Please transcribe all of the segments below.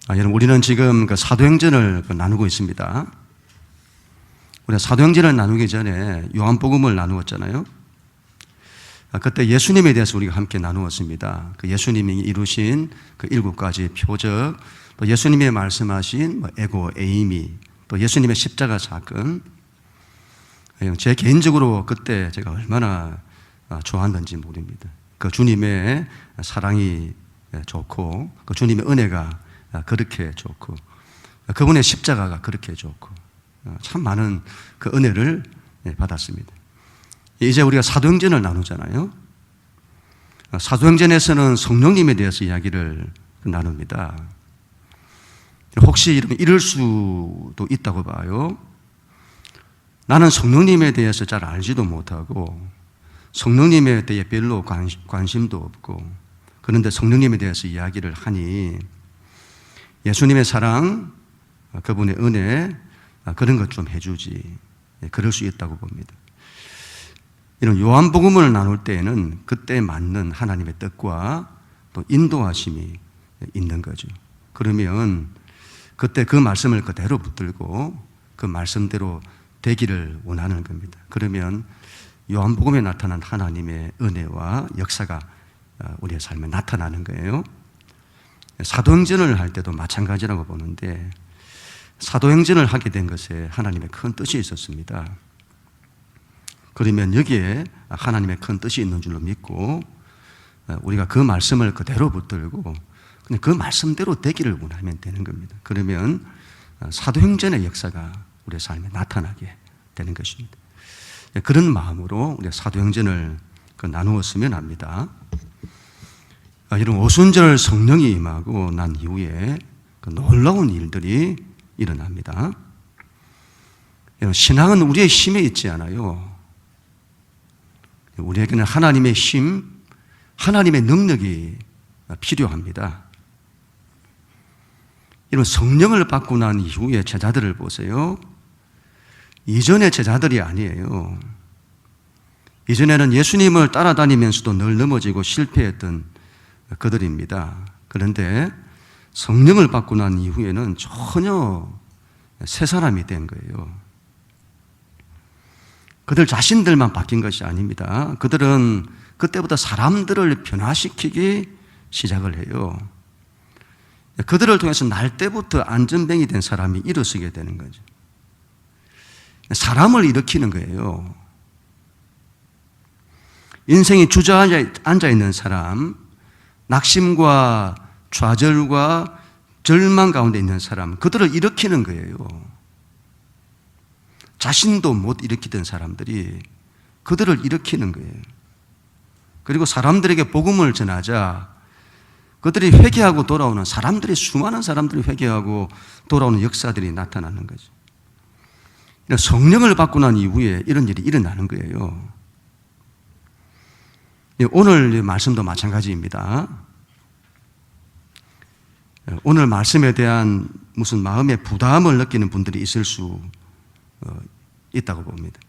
여러분, 우리는 지금 그 사도행전을 나누고 있습니다. 우리가 사도행전을 나누기 전에 요한복음을 나누었잖아요. 그때 예수님에 대해서 우리가 함께 나누었습니다. 그 예수님이 이루신 그 7가지 표적, 또 예수님이 말씀하신 에고, 에이미, 또 예수님의 십자가 사건. 제 개인적으로 그때 제가 얼마나 좋았는지 모릅니다. 그 주님의 사랑이 좋고, 그 주님의 은혜가 그렇게 좋고, 그분의 십자가가 그렇게 좋고, 참 많은 그 은혜를 받았습니다. 이제 우리가 사도행전을 나누잖아요. 사도행전에서는 성령님에 대해서 이야기를 나눕니다. 혹시 이럴 수도 있다고 봐요. 나는 성령님에 대해서 잘 알지도 못하고 성령님에 대해 별로 관심도 없고, 그런데 성령님에 대해서 이야기를 하니 예수님의 사랑, 그분의 은혜, 그런 것 좀 해주지, 그럴 수 있다고 봅니다. 이런 요한복음을 나눌 때에는 그때 맞는 하나님의 뜻과 또 인도하심이 있는 거죠. 그러면 그때 그 말씀을 그대로 붙들고 그 말씀대로 되기를 원하는 겁니다. 그러면 요한복음에 나타난 하나님의 은혜와 역사가 우리의 삶에 나타나는 거예요. 사도행전을 할 때도 마찬가지라고 보는데, 사도행전을 하게 된 것에 하나님의 큰 뜻이 있었습니다. 그러면 여기에 하나님의 큰 뜻이 있는 줄로 믿고 우리가 그 말씀을 그대로 붙들고 그냥 그 말씀대로 되기를 원하면 되는 겁니다. 그러면 사도행전의 역사가 우리의 삶에 나타나게 되는 것입니다. 그런 마음으로 우리가 사도행전을 나누었으면 합니다. 이런 오순절 성령이 임하고 난 이후에 놀라운 일들이 일어납니다. 신앙은 우리의 힘에 있지 않아요. 우리에게는 하나님의 힘, 하나님의 능력이 필요합니다. 이런 성령을 받고 난 이후에 제자들을 보세요. 이전의 제자들이 아니에요. 이전에는 예수님을 따라다니면서도 늘 넘어지고 실패했던 그들입니다. 그런데 성령을 받고 난 이후에는 전혀 새 사람이 된 거예요. 그들 자신들만 바뀐 것이 아닙니다. 그들은 그때부터 사람들을 변화시키기 시작을 해요. 그들을 통해서 날 때부터 안전뱅이 된 사람이 일어서게 되는 거죠. 사람을 일으키는 거예요. 인생이 주저앉아 있는 사람, 낙심과 좌절과 절망 가운데 있는 사람, 그들을 일으키는 거예요. 자신도 못 일으키던 사람들이 그들을 일으키는 거예요. 그리고 사람들에게 복음을 전하자 그들이 회개하고 돌아오는, 수많은 사람들이 회개하고 돌아오는 역사들이 나타나는 거죠. 성령을 받고 난 이후에 이런 일이 일어나는 거예요. 오늘 말씀도 마찬가지입니다. 오늘 말씀에 대한 무슨 마음의 부담을 느끼는 분들이 있을 수 있다고 봅니다.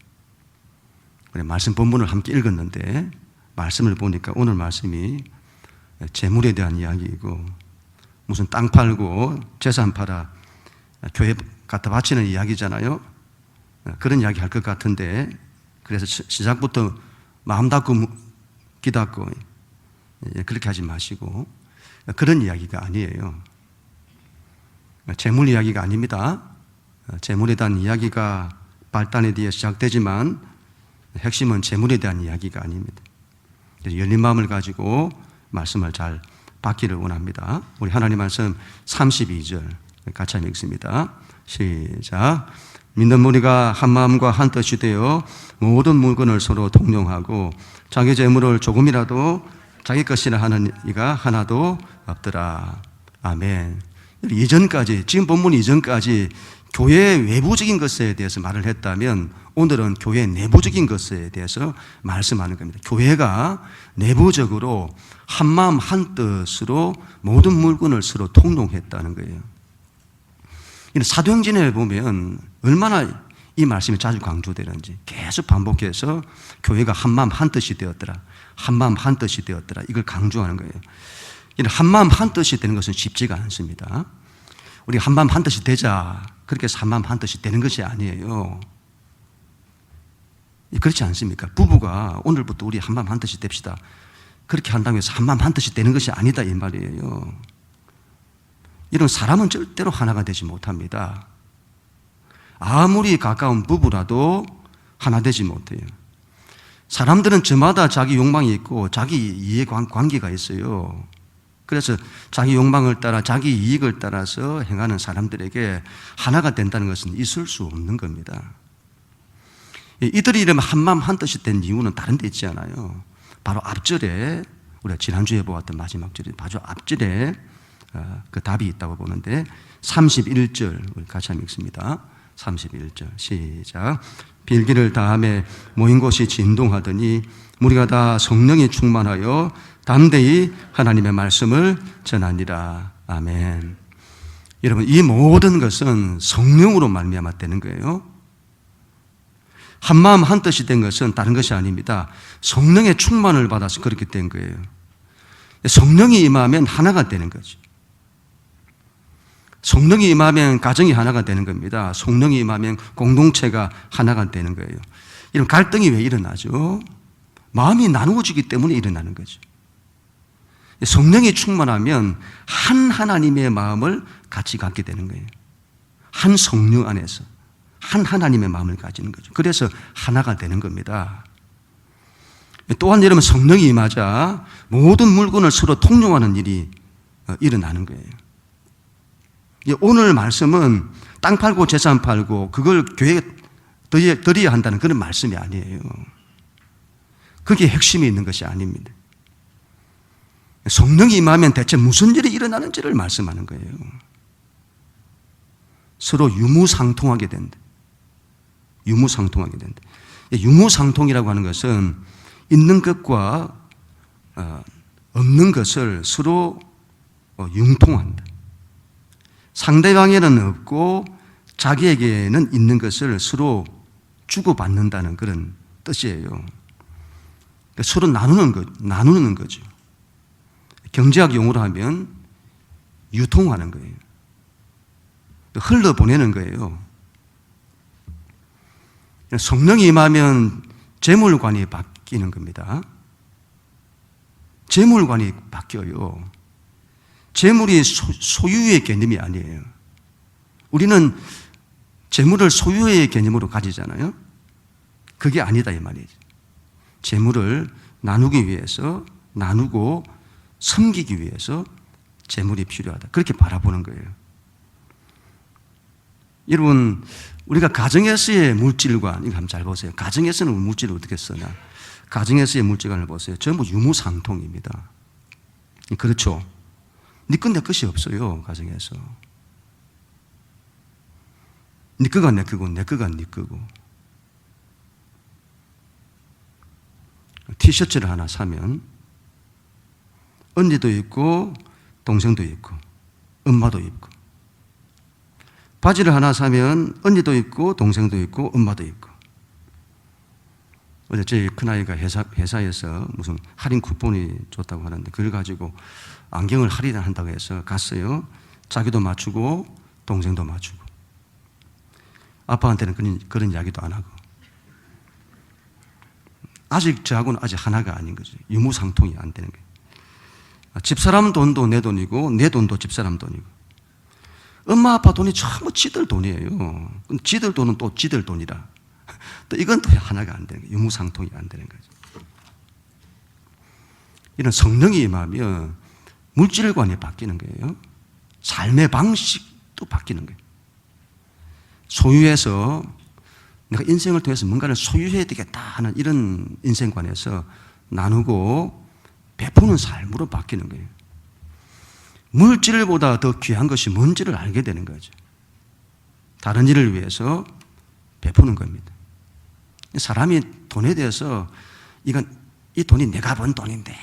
말씀 본문을 함께 읽었는데 말씀을 보니까 오늘 말씀이 재물에 대한 이야기이고 무슨 땅 팔고 재산 팔아 교회 갖다 바치는 이야기잖아요. 그런 이야기 할 것 같은데, 그래서 시작부터 마음 닫고 귀 닫고 그렇게 하지 마시고, 그런 이야기가 아니에요. 재물 이야기가 아닙니다. 재물에 대한 이야기가 발단에 대해 시작되지만 핵심은 재물에 대한 이야기가 아닙니다. 그래서 열린 마음을 가지고 말씀을 잘 받기를 원합니다. 우리 하나님 말씀 32절 같이 한번 읽습니다. 시작. 믿는 무리가 한 마음과 한 뜻이 되어 모든 물건을 서로 통용하고 자기 재물을 조금이라도 자기 것이라 하는 이가 하나도 없더라. 아멘. 이전까지, 지금 본문 이전까지 교회의 외부적인 것에 대해서 말을 했다면 오늘은 교회의 내부적인 것에 대해서 말씀하는 겁니다. 교회가 내부적으로 한 마음 한 뜻으로 모든 물건을 서로 통용했다는 거예요. 사도행전에 보면 얼마나 이 말씀이 자주 강조되는지 계속 반복해서 교회가 한 마음 한 뜻이 되었더라, 한 마음 한 뜻이 되었더라, 이걸 강조하는 거예요. 한 마음 한 뜻이 되는 것은 쉽지가 않습니다. 우리 한마음 한뜻이 되자 그렇게 해서 한마음 한뜻이 되는 것이 아니에요. 그렇지 않습니까? 부부가 오늘부터 우리 한마음 한뜻이 됩시다 그렇게 한다고 해서 한마음 한뜻이 되는 것이 아니다 이 말이에요. 이런 사람은 절대로 하나가 되지 못합니다. 아무리 가까운 부부라도 하나 되지 못해요. 사람들은 저마다 자기 욕망이 있고 자기 이해관계가 있어요. 그래서 자기 욕망을 따라 자기 이익을 따라서 행하는 사람들에게 하나가 된다는 것은 있을 수 없는 겁니다. 이들이 이러면 한마음 한뜻이 된 이유는 다른 데 있지 않아요. 바로 앞절에 우리가 지난주에 보았던 마지막 절에 바로 앞절에 그 답이 있다고 보는데 31절 우리 같이 한번 읽습니다. 31절 시작. 빌기를 다함에 모인 곳이 진동하더니 무리가 다 성령이 충만하여 담대히 하나님의 말씀을 전하니라. 아멘. 여러분 이 모든 것은 성령으로 말미암아 되는 거예요. 한마음 한뜻이 된 것은 다른 것이 아닙니다. 성령의 충만을 받아서 그렇게 된 거예요. 성령이 임하면 하나가 되는 거죠. 성령이 임하면 가정이 하나가 되는 겁니다. 성령이 임하면 공동체가 하나가 되는 거예요. 이런 갈등이 왜 일어나죠? 마음이 나누어지기 때문에 일어나는 거죠. 성령이 충만하면 한 하나님의 마음을 같이 갖게 되는 거예요. 한 성령 안에서 한 하나님의 마음을 가지는 거죠. 그래서 하나가 되는 겁니다. 또한 여러분 성령이 임하자 모든 물건을 서로 통용하는 일이 일어나는 거예요. 오늘 말씀은 땅 팔고 재산 팔고 그걸 교회에 드려야 한다는 그런 말씀이 아니에요. 그게 핵심이 있는 것이 아닙니다. 성령이 임하면 대체 무슨 일이 일어나는지를 말씀하는 거예요. 서로 유무상통하게 된다. 유무상통하게 된다. 유무상통이라고 하는 것은 있는 것과 없는 것을 서로 융통한다. 상대방에는 없고 자기에게는 있는 것을 서로 주고받는다는 그런 뜻이에요. 그러니까 서로 나누는 거죠. 경제학 용어로 하면 유통하는 거예요. 흘러보내는 거예요. 성령이 임하면 재물관이 바뀌는 겁니다. 재물관이 바뀌어요. 재물이 소유의 개념이 아니에요. 우리는 재물을 소유의 개념으로 가지잖아요. 그게 아니다 이 말이죠. 재물을 나누기 위해서 나누고 섬기기 위해서 재물이 필요하다. 그렇게 바라보는 거예요. 여러분 우리가 가정에서의 물질관 이거 한번 잘 보세요. 가정에서는 물질을 어떻게 쓰나. 가정에서의 물질관을 보세요. 전부 유무상통입니다. 그렇죠. 네 것 내 것이 없어요. 가정에서 네 거가 내 거고 내 거가 네 거고. 티셔츠를 하나 사면 언니도 있고 동생도 있고 엄마도 있고, 바지를 하나 사면 언니도 있고 동생도 있고 엄마도 있고. 어제 저희 큰아이가 회사에서 무슨 할인 쿠폰이 좋다고 하는데 그걸 가지고 안경을 할인한다고 해서 갔어요. 자기도 맞추고 동생도 맞추고. 아빠한테는 그런 이야기도 안 하고. 아직 저하고는 아직 하나가 아닌 거죠. 유무상통이 안 되는 거예요. 집사람 돈도 내 돈이고 내 돈도 집사람 돈이고. 엄마 아빠 돈이 전부 지들 돈이에요. 지들 돈은 또 지들 돈이라. 또 이건 또 하나가 안 되는 거예요. 유무상통이 안 되는 거죠. 이런 성령이 임하면 물질관이 바뀌는 거예요. 삶의 방식도 바뀌는 거예요. 소유해서 내가 인생을 통해서 뭔가를 소유해야 되겠다 하는 이런 인생관에서 나누고 베푸는 삶으로 바뀌는 거예요. 물질보다 더 귀한 것이 뭔지를 알게 되는 거죠. 다른 일을 위해서 베푸는 겁니다. 사람이 돈에 대해서 이 돈이 내가 번 돈인데,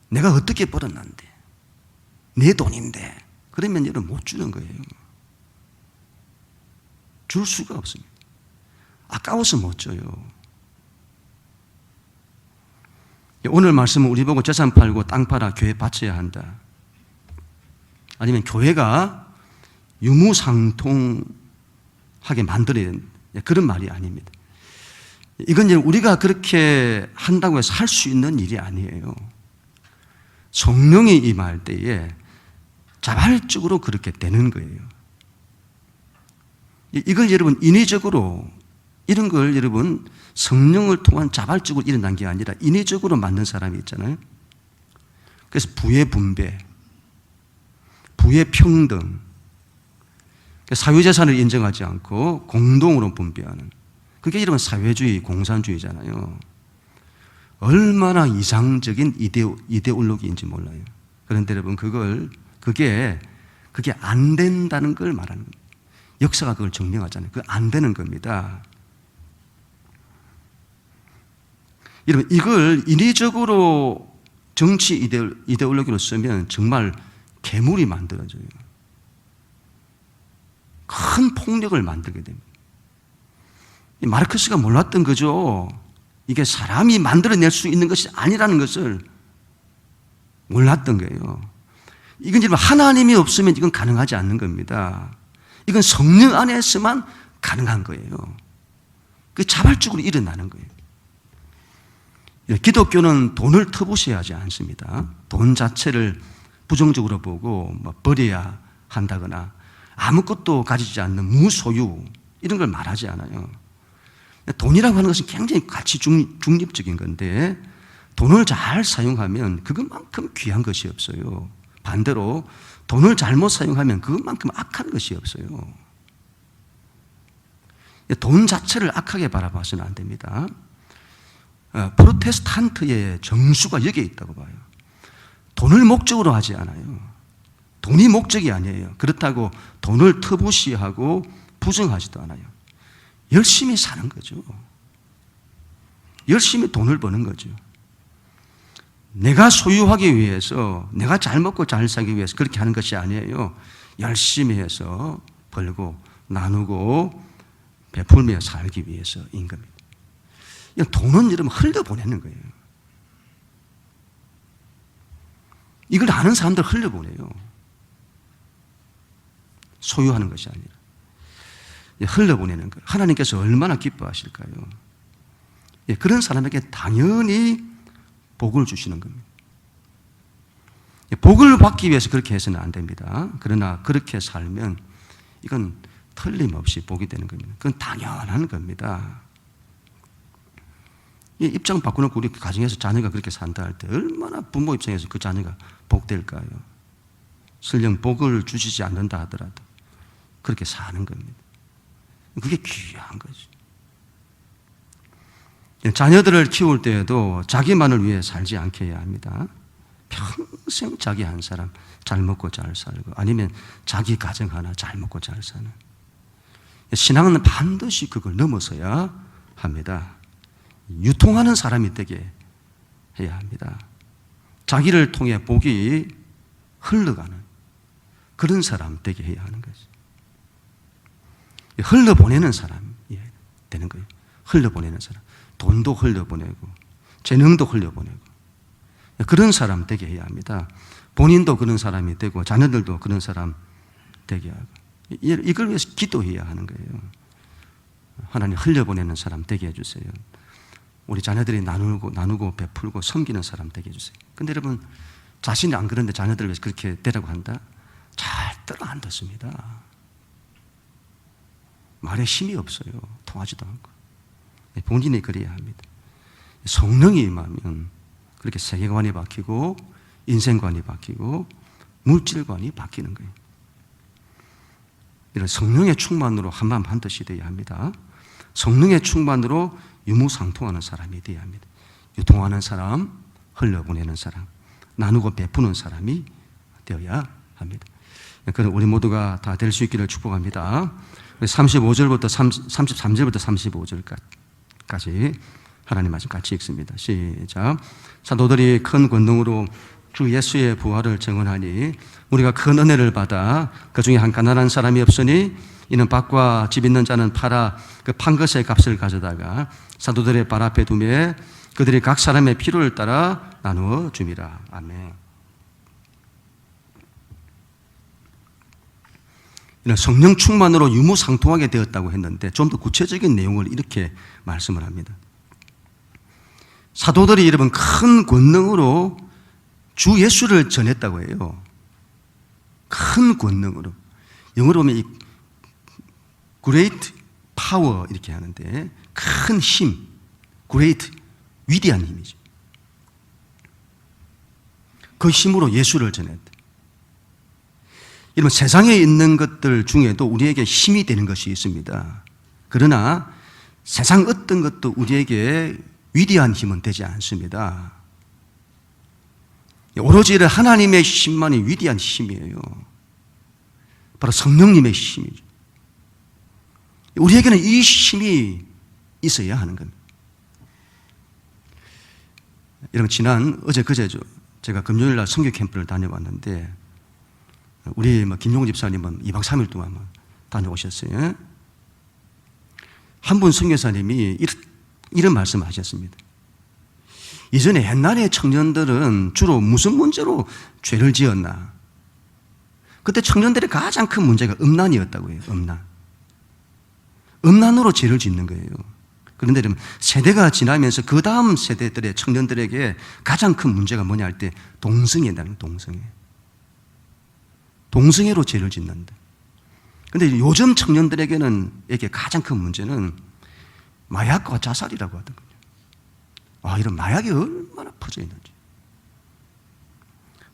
내가 어떻게 벌었는데, 내 돈인데, 그러면 여러분 못 주는 거예요. 줄 수가 없습니다. 아까워서 못 줘요. 오늘 말씀은 우리 보고 재산 팔고 땅 팔아 교회 바쳐야 한다. 아니면 교회가 유무상통하게 만들어야 되는 그런 말이 아닙니다. 이건 이제 우리가 그렇게 한다고 해서 할 수 있는 일이 아니에요. 성령이 임할 때에 자발적으로 그렇게 되는 거예요. 이걸 여러분 인위적으로 이런 걸 여러분 성령을 통한 자발적으로 일어난 게 아니라 인위적으로 만든 사람이 있잖아요. 그래서 부의 분배, 부의 평등, 사유재산을 인정하지 않고 공동으로 분배하는 그게 여러분 사회주의, 공산주의잖아요. 얼마나 이상적인 이데올로기인지 몰라요. 그런데 여러분 그게 안 된다는 걸 말하는 겁니다. 역사가 그걸 증명하잖아요. 그거 안 되는 겁니다. 여러분 이걸 인위적으로 정치 이데올로기로 쓰면 정말 괴물이 만들어져요. 큰 폭력을 만들게 됩니다. 마르크스가 몰랐던 거죠. 이게 사람이 만들어낼 수 있는 것이 아니라는 것을 몰랐던 거예요. 이건 지금 하나님이 없으면 이건 가능하지 않는 겁니다. 이건 성령 안에서만 가능한 거예요. 그 자발적으로 일어나는 거예요. 기독교는 돈을 터부시하지 않습니다. 돈 자체를 부정적으로 보고 버려야 한다거나 아무것도 가지지 않는 무소유 이런 걸 말하지 않아요. 돈이라고 하는 것은 굉장히 가치 중립적인 건데 돈을 잘 사용하면 그것만큼 귀한 것이 없어요. 반대로 돈을 잘못 사용하면 그것만큼 악한 것이 없어요. 돈 자체를 악하게 바라봐서는 안 됩니다. 프로테스탄트의 정수가 여기에 있다고 봐요. 돈을 목적으로 하지 않아요. 돈이 목적이 아니에요. 그렇다고 돈을 터부시하고 부정하지도 않아요. 열심히 사는 거죠. 열심히 돈을 버는 거죠. 내가 소유하기 위해서, 내가 잘 먹고 잘 살기 위해서 그렇게 하는 것이 아니에요. 열심히 해서 벌고 나누고 베풀며 살기 위해서인 겁니다. 돈은 여러분 흘려보내는 거예요. 이걸 아는 사람들 흘려보내요. 소유하는 것이 아니라 흘려보내는 거예요. 하나님께서 얼마나 기뻐하실까요? 그런 사람에게 당연히 복을 주시는 겁니다. 복을 받기 위해서 그렇게 해서는 안 됩니다. 그러나 그렇게 살면 이건 틀림없이 복이 되는 겁니다. 그건 당연한 겁니다. 입장 바꾸놓고 우리 가정에서 자녀가 그렇게 산다 할 때 얼마나 부모 입장에서 그 자녀가 복될까요? 설령 복을 주시지 않는다 하더라도 그렇게 사는 겁니다. 그게 귀한 거죠. 자녀들을 키울 때에도 자기만을 위해 살지 않게 해야 합니다. 평생 자기 한 사람 잘 먹고 잘 살고 아니면 자기 가정 하나 잘 먹고 잘 사는 신앙은 반드시 그걸 넘어서야 합니다. 유통하는 사람이 되게 해야 합니다. 자기를 통해 복이 흘러가는 그런 사람 되게 해야 하는 거죠. 흘려보내는 사람이 되는 거예요. 흘려보내는 사람. 돈도 흘려보내고 재능도 흘려보내고 그런 사람 되게 해야 합니다. 본인도 그런 사람이 되고 자녀들도 그런 사람 되게 하고 이걸 위해서 기도해야 하는 거예요. 하나님 흘려보내는 사람 되게 해주세요. 우리 자녀들이 나누고 베풀고 섬기는 사람 되게 해주세요. 근데 여러분 자신이 안 그런데 자녀들을 위해서 그렇게 되라고 한다? 절대로 안 듣습니다. 말에 힘이 없어요. 통하지도 않고. 본인이 그래야 합니다. 성령이 임하면 그렇게 세계관이 바뀌고 인생관이 바뀌고 물질관이 바뀌는 거예요. 이런 성령의 충만으로 한마음 한뜻이 되어야 합니다. 성령의 충만으로 유무상통하는 사람이 되어야 합니다. 유통하는 사람, 흘려보내는 사람, 나누고 베푸는 사람이 되어야 합니다. 그럼 우리 모두가 다 될 수 있기를 축복합니다. 35절부터 33절부터 35절까지 하나님 말씀 같이 읽습니다. 시작. 사도들이 큰 권능으로 주 예수의 부활을 증언하니 우리가 큰 은혜를 받아 그 중에 한 가난한 사람이 없으니 이는 밭과 집 있는 자는 팔아 그 판 것의 값을 가져다가 사도들의 발 앞에 두매 그들이 각 사람의 필요를 따라 나누어 줌이라. 아멘. 이런 성령 충만으로 유무상통하게 되었다고 했는데 좀 더 구체적인 내용을 이렇게 말씀을 합니다. 사도들이 여러분 큰 권능으로 주 예수를 전했다고 해요. 큰 권능으로. 영어로 보면 이 great power 이렇게 하는데 큰 힘, great 위대한 힘이죠. 그 힘으로 예수를 전했다. 여러분 세상에 있는 것들 중에도 우리에게 힘이 되는 것이 있습니다. 그러나 세상 어떤 것도 우리에게 위대한 힘은 되지 않습니다. 오로지 하나님의 힘만이 위대한 힘이에요. 바로 성령님의 힘이죠. 우리에게는 이 힘이 있어야 하는 겁니다. 여러분 어제 그제죠. 제가 금요일 날 선교 캠프를 다녀왔는데 우리 김용호 집사님은 2박 3일 동안 다녀오셨어요. 한 분 선교사님이 이런 말씀을 하셨습니다. 이전에 옛날에 청년들은 주로 무슨 문제로 죄를 지었나? 그때 청년들의 가장 큰 문제가 음란이었다고 해요. 음란으로 죄를 짓는 거예요. 그런데 세대가 지나면서 그 다음 세대들의 청년들에게 가장 큰 문제가 뭐냐 할 때 동성애라는 동성애로 죄를 짓는다. 그런데 요즘 청년들에게는 이게 가장 큰 문제는 마약과 자살이라고 하더군요. 이런 마약이 얼마나 퍼져 있는지.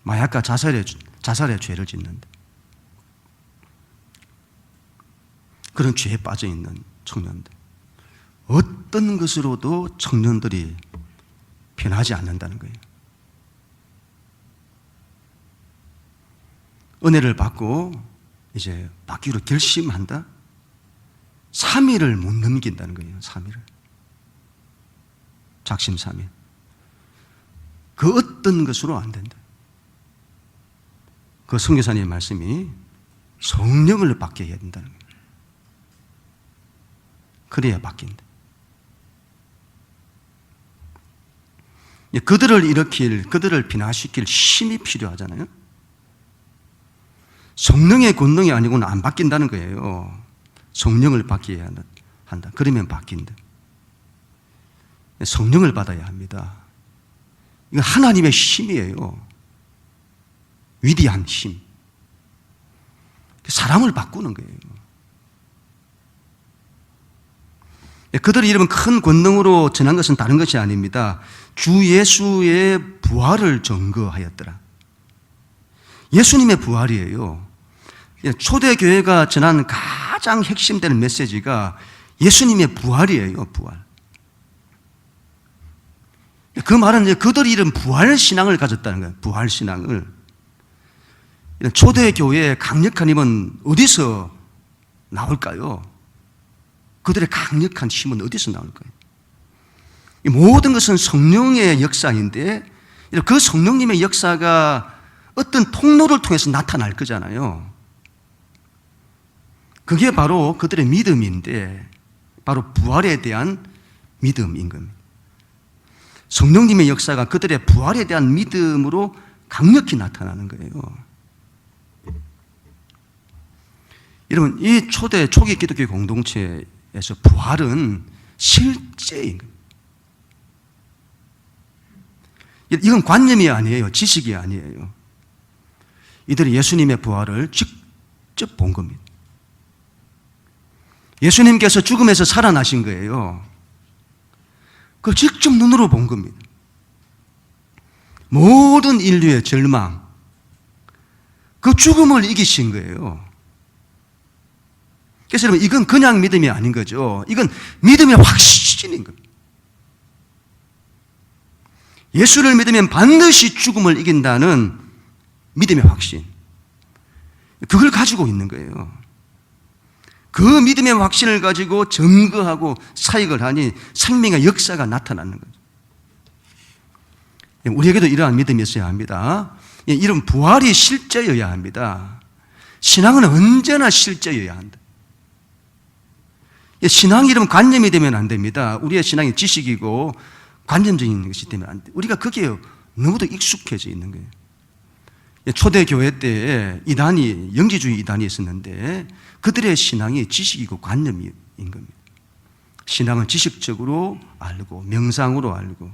마약과 자살의 죄를 짓는다. 그런 죄에 빠져 있는 청년들. 어떤 것으로도 청년들이 변하지 않는다는 거예요. 은혜를 받고 이제 받기로 결심한다? 3일을 못 넘긴다는 거예요. 3일을. 작심삼일. 그 어떤 것으로 안 된다. 그 선교사님의 말씀이 성령을 받게 해야 된다는 거예요. 그래야 바뀐다. 그들을 비난시킬 힘이 필요하잖아요. 성령의 권능이 아니고는 안 바뀐다는 거예요. 성령을 받게 해야 한다. 그러면 바뀐다. 성령을 받아야 합니다. 이건 하나님의 힘이에요. 위대한 힘. 사람을 바꾸는 거예요. 그들이 이런 큰 권능으로 전한 것은 다른 것이 아닙니다. 주 예수의 부활을 증거하였더라. 예수님의 부활이에요. 초대교회가 전한 가장 핵심되는 메시지가 예수님의 부활이에요. 부활. 그 말은 그들이 이런 부활신앙을 가졌다는 거예요. 부활신앙을. 초대교회의 강력한 힘은 어디서 나올까요? 그들의 강력한 힘은 어디서 나올까요? 이 모든 것은 성령의 역사인데 그 성령님의 역사가 어떤 통로를 통해서 나타날 거잖아요. 그게 바로 그들의 믿음인데 바로 부활에 대한 믿음인 겁니다. 성령님의 역사가 그들의 부활에 대한 믿음으로 강력히 나타나는 거예요. 여러분, 이 초기 기독교 공동체에서 부활은 실제인 거예요. 이건 관념이 아니에요. 지식이 아니에요. 이들이 예수님의 부활을 직접 본 겁니다. 예수님께서 죽음에서 살아나신 거예요. 그걸 직접 눈으로 본 겁니다. 모든 인류의 절망, 그 죽음을 이기신 거예요. 그래서 여러분, 이건 그냥 믿음이 아닌 거죠. 이건 믿음의 확신인 겁니다. 예수를 믿으면 반드시 죽음을 이긴다는 믿음의 확신. 그걸 가지고 있는 거예요. 그 믿음의 확신을 가지고 증거하고 사역을 하니 생명의 역사가 나타나는 거죠. 우리에게도 이러한 믿음이 있어야 합니다. 이런 부활이 실제여야 합니다. 신앙은 언제나 실제여야 한다. 신앙이 이런 관념이 되면 안 됩니다. 우리의 신앙이 지식이고 관념적인 것이 되면 안 돼. 우리가 거기에 너무도 익숙해져 있는 거예요. 초대교회 때에 이단이, 영지주의 이단이 있었는데 그들의 신앙이 지식이고 관념인 겁니다. 신앙은 지식적으로 알고 명상으로 알고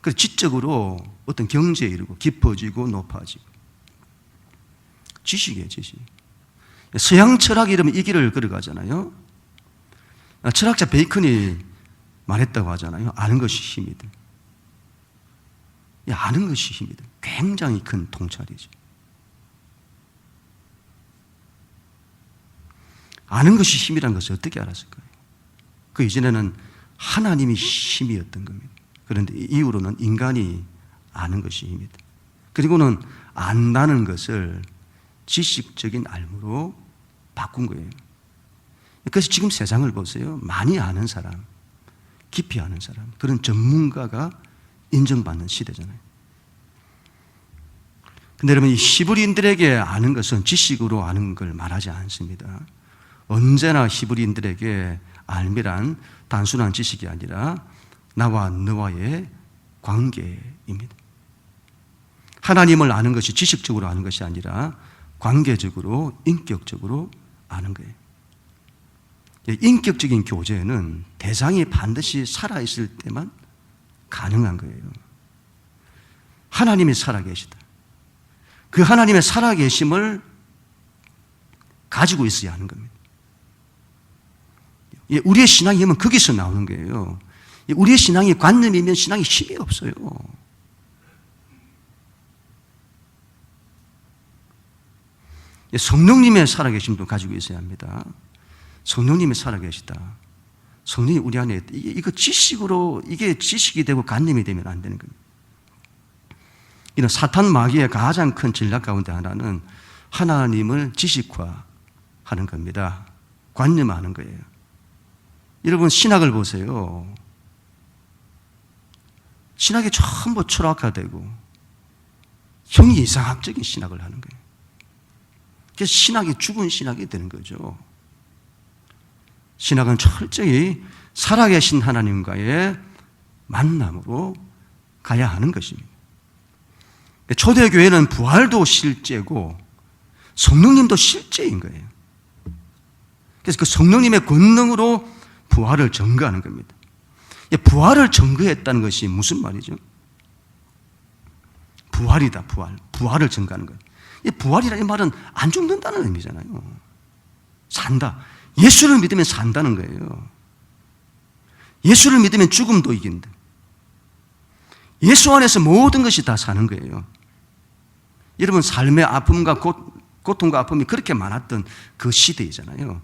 그래서 지적으로 어떤 경제에 이르고 깊어지고 높아지고 지식이에요, 지식. 서양 철학이 이러면 이 길을 걸어가잖아요. 철학자 베이컨이 말했다고 하잖아요. 아는 것이 힘이다. 아는 것이 힘이다. 굉장히 큰 통찰이죠. 아는 것이 힘이라는 것을 어떻게 알았을까요? 그 이전에는 하나님이 힘이었던 겁니다. 그런데 이후로는 인간이 아는 것이 힘이다. 그리고는 안다는 것을 지식적인 알무로 바꾼 거예요. 그래서 지금 세상을 보세요. 많이 아는 사람, 깊이 아는 사람, 그런 전문가가 인정받는 시대잖아요. 근데 여러분, 이 히브리인들에게 아는 것은 지식으로 아는 걸 말하지 않습니다. 언제나 히브리인들에게 알미란 단순한 지식이 아니라 나와 너와의 관계입니다. 하나님을 아는 것이 지식적으로 아는 것이 아니라 관계적으로, 인격적으로 아는 거예요. 인격적인 교제는 대상이 반드시 살아있을 때만 가능한 거예요. 하나님이 살아계시다. 그 하나님의 살아계심을 가지고 있어야 하는 겁니다. 우리의 신앙이 힘은 거기서 나오는 거예요. 우리의 신앙이 관념이면 신앙이 힘이 없어요. 성령님의 살아계심도 가지고 있어야 합니다. 성령님이 살아계시다. 성령이 우리 안에 있다. 이거 지식으로, 이게 지식이 되고 관념이 되면 안 되는 겁니다. 이런 사탄 마귀의 가장 큰 전략 가운데 하나는 하나님을 지식화하는 겁니다. 관념하는 거예요. 여러분, 신학을 보세요. 신학이 전부 철학화되고 형이 이상학적인 신학을 하는 거예요. 그래서 신학이 죽은 신학이 되는 거죠. 신학은 철저히 살아계신 하나님과의 만남으로 가야 하는 것입니다. 초대교회는 부활도 실제고 성령님도 실제인 거예요. 그래서 그 성령님의 권능으로 부활을 증거하는 겁니다. 부활을 증거했다는 것이 무슨 말이죠? 부활이다, 부활. 부활을 증거하는 거예요. 부활이라는 말은 안 죽는다는 의미잖아요. 산다. 예수를 믿으면 산다는 거예요. 예수를 믿으면 죽음도 이긴다. 예수 안에서 모든 것이 다 사는 거예요. 여러분, 삶의 아픔과 고통과 아픔이 그렇게 많았던 그 시대이잖아요.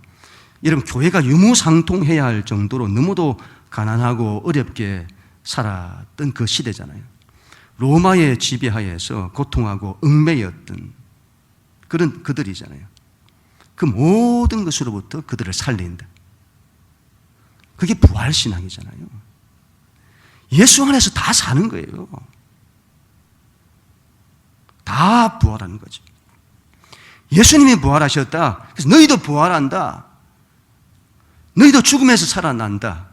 여러분, 교회가 유무상통해야 할 정도로 너무도 가난하고 어렵게 살았던 그 시대잖아요. 로마의 지배하에서 고통하고 얽매였던 그런 그들이잖아요. 그 모든 것으로부터 그들을 살린다. 그게 부활신앙이잖아요. 예수 안에서 다 사는 거예요. 다 부활하는 거죠. 예수님이 부활하셨다. 그래서 너희도 부활한다. 너희도 죽음에서 살아난다.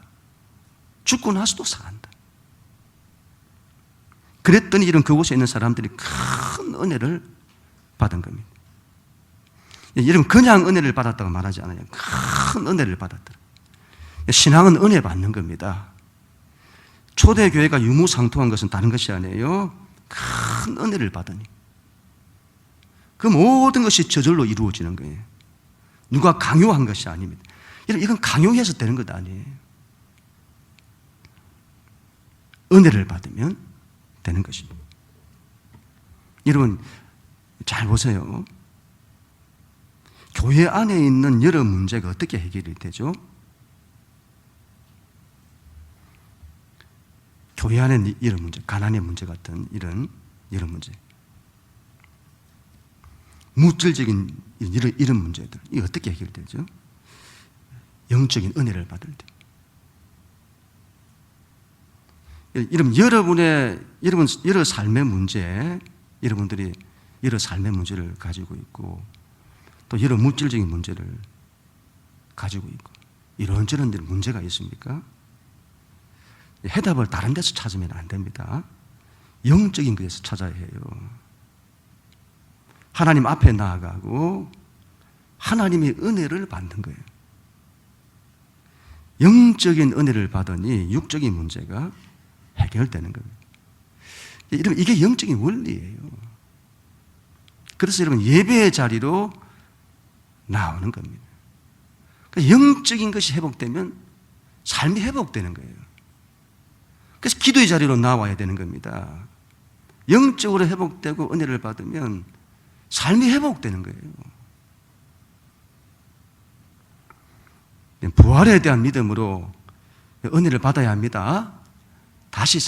죽고 나서도 살아난다. 그랬더니 이런 그곳에 있는 사람들이 큰 은혜를 받은 겁니다. 여러분, 그냥 은혜를 받았다고 말하지 않아요. 큰 은혜를 받았더라. 신앙은 은혜 받는 겁니다. 초대교회가 유무상통한 것은 다른 것이 아니에요. 큰 은혜를 받으니 그 모든 것이 저절로 이루어지는 거예요. 누가 강요한 것이 아닙니다. 이건 강요해서 되는 것 아니에요. 은혜를 받으면 되는 것입니다. 여러분, 잘 보세요. 교회 안에 있는 여러 문제가 어떻게 해결이 되죠? 교회 안에 이런 문제, 가난의 문제 같은 이런 문제, 물질적인 이런 문제들, 이 어떻게 해결되죠? 영적인 은혜를 받을 때. 여러 삶의 문제, 여러분들이 여러 삶의 문제를 가지고 있고 또 여러 물질적인 문제를 가지고 있고 이런저런 문제가 있습니까? 해답을 다른 데서 찾으면 안 됩니다. 영적인 것에서 찾아야 해요. 하나님 앞에 나아가고 하나님의 은혜를 받는 거예요. 영적인 은혜를 받으니 육적인 문제가 해결되는 겁니다. 여러분, 이게 영적인 원리예요. 그래서 여러분, 예배의 자리로 나오는 겁니다. 그러니까 영적인 것이 회복되면 삶이 회복되는 거예요. 그래서 기도의 자리로 나와야 되는 겁니다. 영적으로 회복되고 은혜를 받으면 삶이 회복되는 거예요. 부활에 대한 믿음으로 은혜를 받아야 합니다. 다시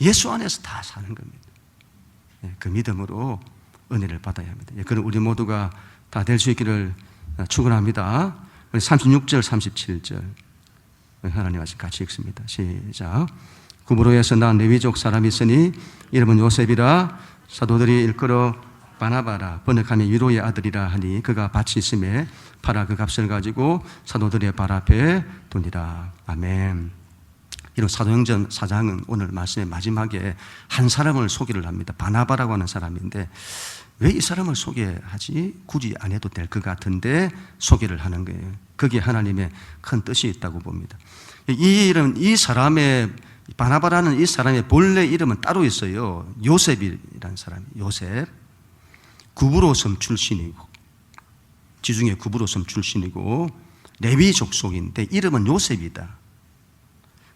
예수 안에서 다 사는 겁니다. 그 믿음으로 은혜를 받아야 합니다. 그럼 우리 모두가 다 될 수 있기를 축원합니다. 36절, 37절 하나님 말씀 같이 읽습니다. 시작. 구브로에서 난 레위족 사람이 있으니 이름은 요셉이라. 사도들이 일컬어 바나바라, 번역하면 위로의 아들이라 하니 그가 밭이 있음에 팔아 그 값을 가지고 사도들의 발 앞에 두니라. 아멘. 이런 사도행전 4장은 오늘 말씀의 마지막에 한 사람을 소개를 합니다. 바나바라고 하는 사람인데 왜 이 사람을 소개하지? 굳이 안 해도 될 것 같은데 소개를 하는 거예요. 거기에 하나님의 큰 뜻이 있다고 봅니다. 이 사람의, 바나바라는 이 사람의 본래 이름은 따로 있어요. 요셉이라는 사람. 요셉. 구브로 섬 출신이고, 지중해 구브로 섬 출신이고 레위 족속인데 이름은 요셉이다.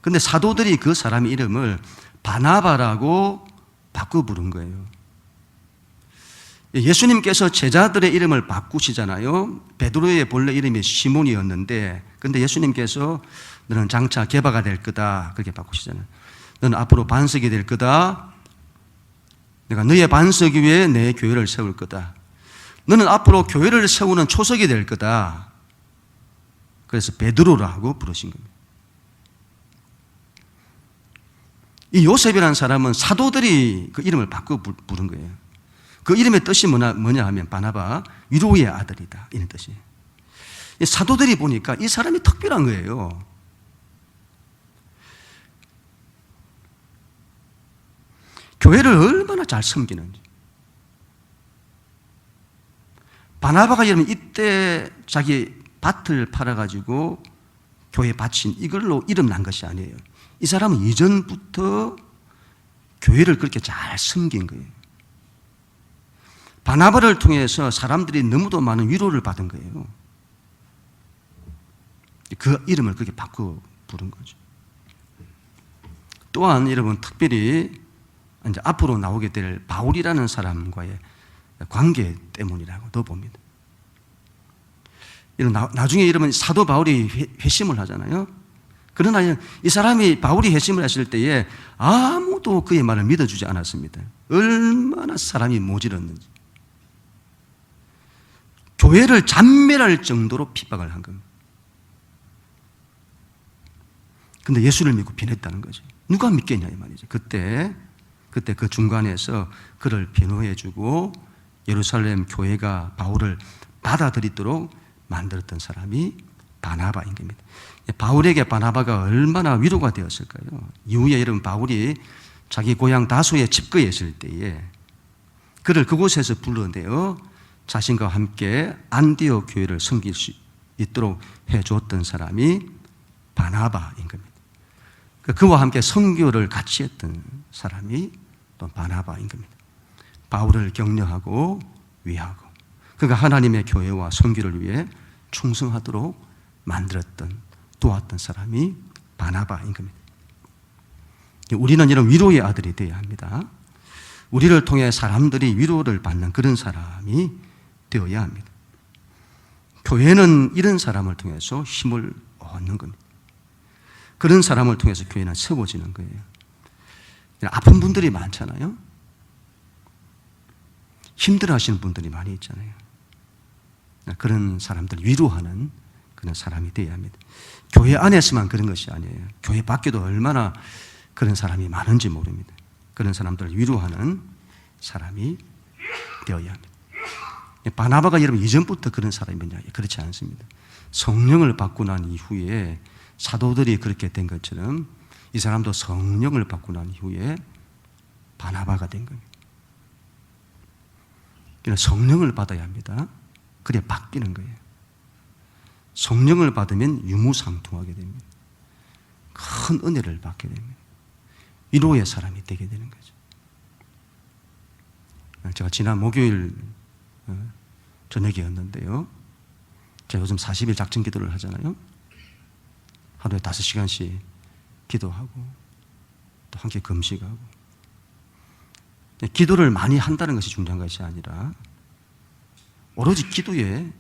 그런데 사도들이 그 사람의 이름을 바나바라고 바꿔 부른 거예요. 예수님께서 제자들의 이름을 바꾸시잖아요. 베드로의 본래 이름이 시몬이었는데, 근데 예수님께서 너는 장차 게바가 될 거다 그렇게 바꾸시잖아요. 너는 앞으로 반석이 될 거다. 내가 너의 반석 위에 내 교회를 세울 거다. 너는 앞으로 교회를 세우는 초석이 될 거다. 그래서 베드로라고 부르신 겁니다. 이 요셉이라는 사람은 사도들이 그 이름을 바꿔 부른 거예요. 그 이름의 뜻이 뭐냐 하면 바나바, 위로의 아들이다 이런 뜻이에요. 사도들이 보니까 이 사람이 특별한 거예요. 교회를 얼마나 잘 섬기는지. 바나바가 이러면 이때 자기 밭을 팔아가지고 교회 바친 이걸로 이름 난 것이 아니에요. 이 사람은 이전부터 교회를 그렇게 잘 섬긴 거예요. 바나바를 통해서 사람들이 너무도 많은 위로를 받은 거예요. 그 이름을 그렇게 바꿔 부른 거죠. 또한 여러분 특별히 이제 앞으로 나오게 될 바울이라는 사람과의 관계 때문이라고도 봅니다. 나중에 여러분 사도 바울이 회심을 하잖아요. 그러나 이 사람이 바울이 회심을 했을 때에 아무도 그의 말을 믿어주지 않았습니다. 얼마나 사람이 모질었는지. 교회를 잔멸할 정도로 핍박을 한 겁니다. 근데 예수를 믿고 변했다는 거죠. 누가 믿겠냐 이 말이죠. 그때 그 중간에서 그를 변호해주고 예루살렘 교회가 바울을 받아들이도록 만들었던 사람이 바나바인 겁니다. 바울에게 바나바가 얼마나 위로가 되었을까요? 이후에 여러분 바울이 자기 고향 다소에 집거에 있을 때에 그를 그곳에서 불러내어 자신과 함께 안디옥 교회를 섬길 수 있도록 해줬던 사람이 바나바인 겁니다. 그와 함께 선교를 같이 했던 사람이 또 바나바인 겁니다. 바울을 격려하고 위하고 그가 하나님의 교회와 선교를 위해 충성하도록 도왔던 사람이 바나바인 겁니다. 우리는 이런 위로의 아들이 되어야 합니다. 우리를 통해 사람들이 위로를 받는 그런 사람이 되어야 합니다. 교회는 이런 사람을 통해서 힘을 얻는 겁니다. 그런 사람을 통해서 교회는 세워지는 거예요. 아픈 분들이 많잖아요. 힘들어하시는 분들이 많이 있잖아요. 그런 사람들 위로하는 그런 사람이 되어야 합니다. 교회 안에서만 그런 것이 아니에요. 교회 밖에도 얼마나 그런 사람이 많은지 모릅니다. 그런 사람들을 위로하는 사람이 되어야 합니다. 바나바가 여러분 이전부터 그런 사람이냐? 그렇지 않습니다. 성령을 받고 난 이후에 사도들이 그렇게 된 것처럼 이 사람도 성령을 받고 난 이후에 바나바가 된 겁니다. 성령을 받아야 합니다. 그래야 바뀌는 거예요. 성령을 받으면 유무상통하게 됩니다. 큰 은혜를 받게 됩니다. 위로의 사람이 되게 되는 거죠. 제가 지난 목요일 저녁이었는데요. 제가 요즘 40일 작정 기도를 하잖아요. 하루에 5시간씩 기도하고 또 함께 금식하고, 기도를 많이 한다는 것이 중요한 것이 아니라 오로지 기도에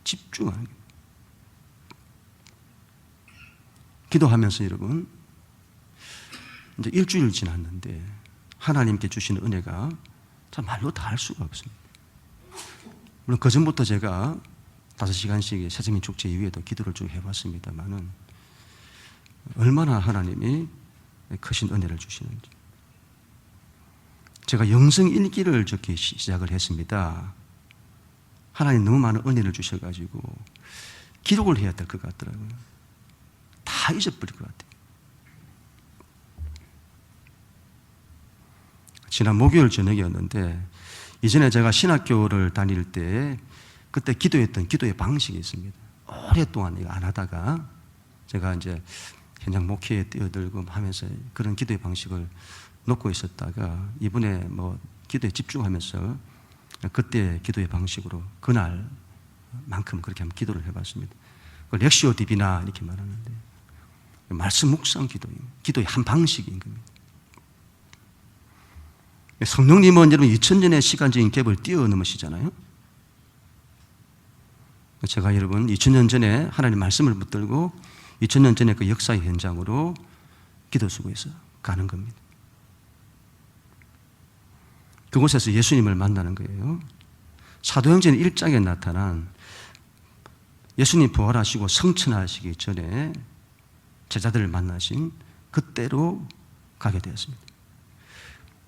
집중하는 거예요. 기도하면서 여러분, 이제 일주일 지났는데 하나님께 주시는 은혜가 참 말로 다 할 수가 없습니다. 물론 그 전부터 제가 5시간씩 새생명 축제 이후에도 기도를 쭉 해봤습니다만은 얼마나 하나님이 크신 은혜를 주시는지. 제가 영성 일기를 적기 시작을 했습니다. 하나님 너무 많은 은혜를 주셔가지고 기록을 해야 될 것 같더라고요. 다 잊어버릴 것 같아요. 지난 목요일 저녁이었는데, 이전에 제가 신학교를 다닐 때 그때 기도했던 기도의 방식이 있습니다. 오랫동안 이거 안 하다가 제가 이제 현장 목회에 뛰어들고 하면서 그런 기도의 방식을 놓고 있었다가 이번에 뭐 기도에 집중하면서 그때 기도의 방식으로 그날만큼 그렇게 한번 기도를 해봤습니다. 그걸 렉시오 디비나 이렇게 말하는데, 말씀 묵상 기도입니다. 기도의 한 방식인 겁니다. 성령님은 여러분 2000년의 시간적인 갭을 뛰어넘으시잖아요. 제가 여러분 2000년 전에 하나님 말씀을 붙들고 2000년 전에 그 역사의 현장으로 기도수고에서 가는 겁니다. 그곳에서 예수님을 만나는 거예요. 사도행전 1장에 나타난 예수님 부활하시고 성천하시기 전에 제자들을 만나신 그때로 가게 되었습니다.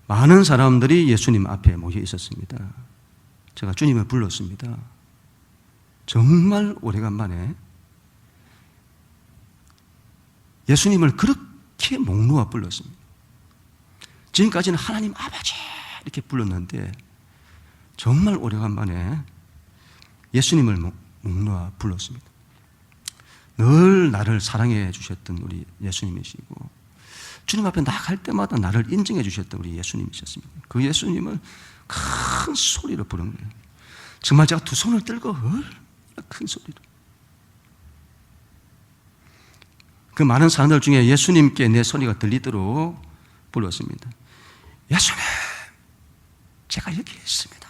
많은 사람들이 예수님 앞에 모여 있었습니다. 제가 주님을 불렀습니다. 정말 오래간만에 예수님을 그렇게 목 놓아 불렀습니다. 지금까지는 하나님 아버지 이렇게 불렀는데 정말 오래간만에 예수님을 목 놓아 불렀습니다. 늘 나를 사랑해 주셨던 우리 예수님이시고, 주님 앞에 나갈 때마다 나를 인정해 주셨던 우리 예수님이셨습니다. 그 예수님을 큰 소리로 부른 거예요. 정말 제가 두 손을 들고 얼마나 큰 소리로. 그 많은 사람들 중에 예수님께 내 소리가 들리도록 불렀습니다. 예수님, 제가 여기 있습니다.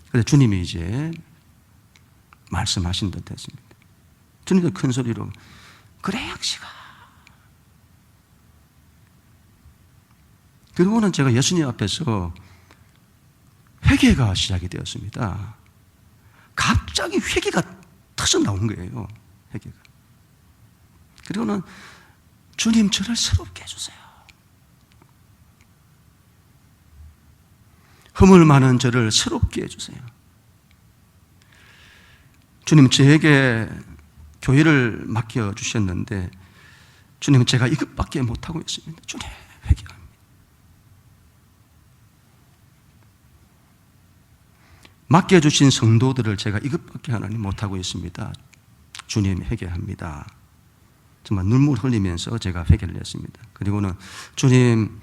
그런데 주님이 이제 말씀하신 듯 했습니다. 주님도 큰 소리로, 그래 양식아. 그리고는 제가 예수님 앞에서 회개가 시작이 되었습니다. 갑자기 회개가 터져 나온 거예요. 회개가. 그리고는 주님, 저를 새롭게 해주세요. 허물 많은 저를 새롭게 해주세요. 주님, 저에게 교회를 맡겨주셨는데 주님은 제가 이것밖에 못하고 있습니다. 주님, 회개합니다. 맡겨주신 성도들을 제가 이것밖에 하나님 못하고 있습니다. 주님, 회개합니다. 정말 눈물 흘리면서 제가 회개를 했습니다. 그리고는 주님,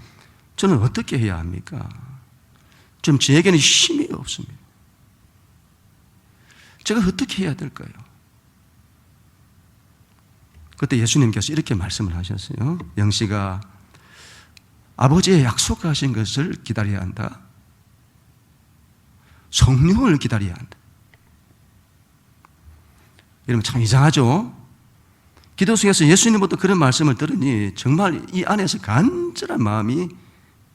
저는 어떻게 해야 합니까? 좀 저에게는 힘이 없습니다. 제가 어떻게 해야 될까요? 그때 예수님께서 이렇게 말씀을 하셨어요. 영식아, 아버지의 약속하신 것을 기다려야 한다. 성령을 기다려야 한다. 여러분 참 이상하죠? 기도 속에서 예수님부터 그런 말씀을 들으니 정말 이 안에서 간절한 마음이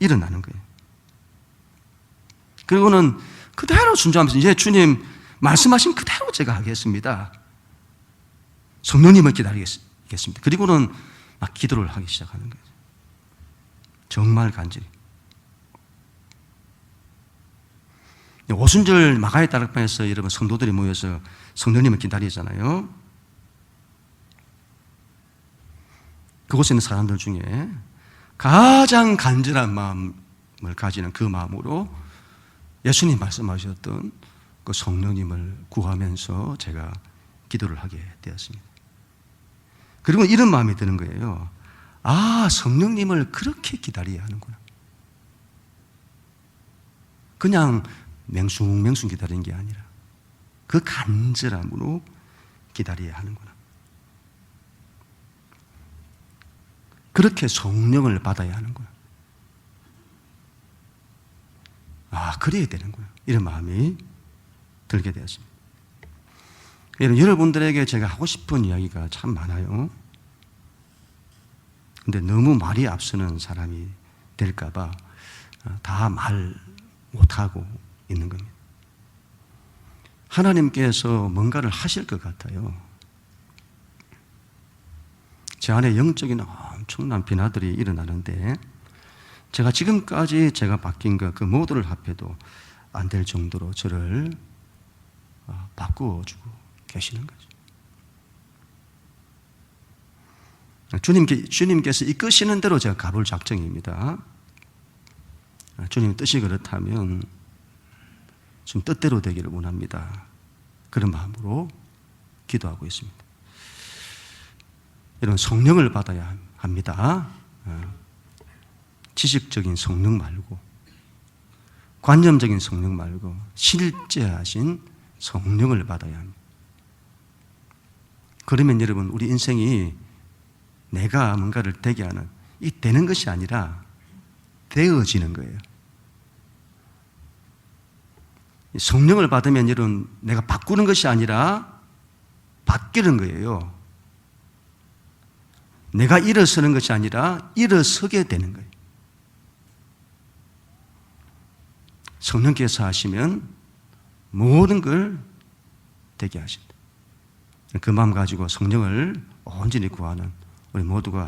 일어나는 거예요. 그리고는 그대로 순종하면서 이제 주님 말씀하신 그대로 제가 하겠습니다. 성령님을 기다리겠습니다. 그리고는 막 기도를 하기 시작하는 거예요. 정말 간절히. 오순절 마가의 다락방에서 여러분 성도들이 모여서 성령님을 기다리잖아요. 그곳에 있는 사람들 중에 가장 간절한 가지는 그 마음으로 예수님 말씀하셨던 그 성령님을 구하면서 제가 기도를 하게 되었습니다. 그리고 이런 마음이 드는 거예요. 아, 성령님을 그렇게 기다려야 하는구나. 그냥 맹숭맹숭 기다리는 게 아니라 그 간절함으로 기다려야 하는구나. 그렇게 성령을 받아야 하는구나. 아, 그래야 되는구나. 이런 마음이 들게 되었습니다. 여러분들에게 제가 하고 싶은 이야기가 참 많아요. 근데 너무 말이 앞서는 사람이 될까봐 다 말 못하고 있는 겁니다. 하나님께서 뭔가를 하실 것 같아요. 제 안에 영적인 엄청난 변화들이 일어나는데 제가 지금까지 제가 바뀐 것 그 모두를 합해도 안 될 정도로 저를 바꾸어주고 계시는 거죠. 주님께서 이끄시는 대로 제가 가볼 작정입니다. 주님 뜻이 그렇다면 좀 뜻대로 되기를 원합니다. 그런 마음으로 기도하고 있습니다. 이런 성령을 받아야 합니다. 지식적인 성령 말고, 관념적인 성령 말고 실제하신 성령을 받아야 합니다. 그러면 여러분, 우리 인생이 내가 뭔가를 되게 하는, 이 되는 것이 아니라 되어지는 거예요. 성령을 받으면 여러분, 내가 바꾸는 것이 아니라 바뀌는 거예요. 내가 일어서는 것이 아니라 일어서게 되는 거예요. 성령께서 하시면 모든 걸 되게 하신다. 그 마음 가지고 성령을 온전히 구하는 우리 모두가